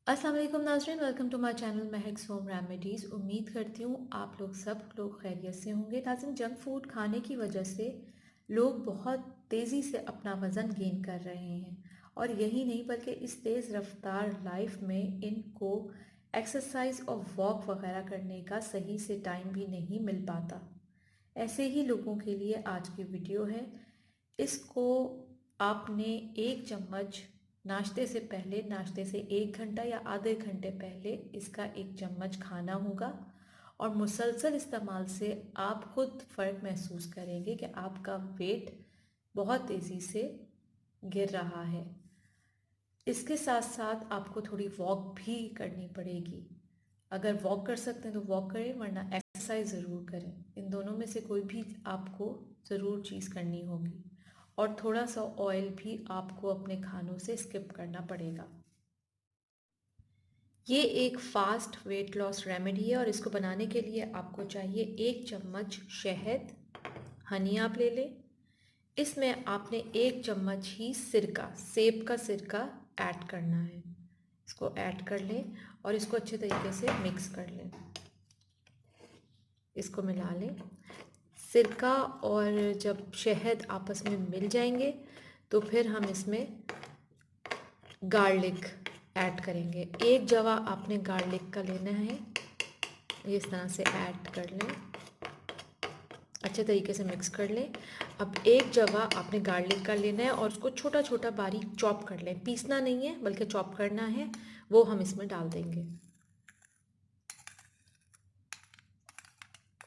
अस्सलाम वालेकुम नाज़रीन, welcome to my channel Mahak home remedies. उम्मीद करती हूँ आप सब लोग खैरियत से होंगे। नाज़रीन, जंक फूड खाने की वजह से लोग बहुत तेज़ी से अपना वज़न गेन कर रहे हैं और यही नहीं बल्कि इस तेज़ रफ्तार लाइफ में इनको एक्सरसाइज और वॉक वगैरह करने का सही से टाइम भी नहीं मिल पाता। ऐसे ही लोगों के लिए आज की वीडियो है। इसको आपने एक चम्मच नाश्ते से 1 घंटा या आधे घंटे पहले इसका एक चम्मच खाना होगा और मुसलसल इस्तेमाल से आप खुद फ़र्क महसूस करेंगे कि आपका वेट बहुत तेज़ी से गिर रहा है। इसके साथ साथ आपको थोड़ी वॉक भी करनी पड़ेगी। अगर वॉक कर सकते हैं तो वॉक करें, वरना एक्सरसाइज ज़रूर करें। इन दोनों में से कोई भी आपको ज़रूर चीज़ करनी होगी और थोड़ा सा ऑयल भी आपको अपने खानों से स्किप करना पड़ेगा। ये एक फास्ट वेट लॉस रेमेडी है और इसको बनाने के लिए आपको चाहिए 1 चम्मच शहद, हनी आप ले लें। इसमें आपने 1 चम्मच ही सिरका, सेब का सिरका ऐड करना है। इसको ऐड कर लें और इसको अच्छे तरीके से मिक्स कर लें। इसको मिला लें। सिरका और जब शहद आपस में मिल जाएंगे तो फिर हम इसमें गार्लिक ऐड करेंगे। 1 जवा आपने गार्लिक का लेना है, इस तरह से ऐड कर लें, अच्छे तरीके से मिक्स कर लें। अब 1 जवा आपने गार्लिक का लेना है और उसको छोटा छोटा बारीक चॉप कर लें। पीसना नहीं है बल्कि चॉप करना है, वो हम इसमें डाल देंगे।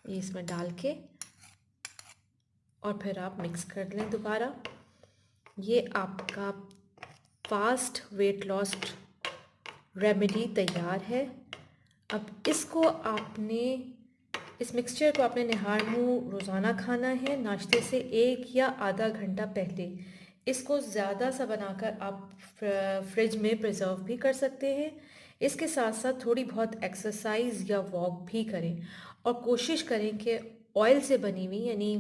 ये इसमें डाल के और फिर आप मिक्स कर लें दोबारा। ये आपका फास्ट वेट लॉस रेमेडी तैयार है। अब इसको आपने, इस मिक्सचर को आपने निहार मुँह रोज़ाना खाना है, नाश्ते से 1 या आधा घंटा पहले। इसको ज़्यादा सा बनाकर आप फ्रिज में प्रिजर्व भी कर सकते हैं। इसके साथ साथ थोड़ी बहुत एक्सरसाइज या वॉक भी करें और कोशिश करें कि ऑयल से बनी हुई यानी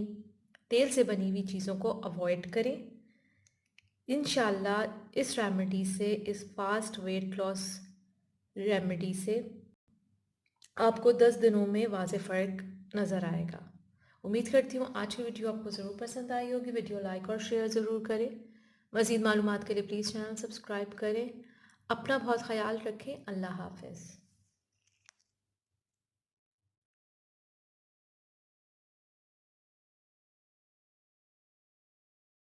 तेल से बनी हुई चीज़ों को अवॉइड करें। इंशाल्लाह इस रेमेडी से, इस फास्ट वेट लॉस रेमेडी से आपको 10 दिनों में वाज़े फ़र्क नज़र आएगा। उम्मीद करती हूँ आज की वीडियो आपको ज़रूर पसंद आई होगी। वीडियो लाइक और शेयर ज़रूर करें। मज़ीद मालूमात के लिए प्लीज़ चैनल सब्सक्राइब करें। अपना बहुत ख़याल रखें। अल्लाह हाफ़िज़।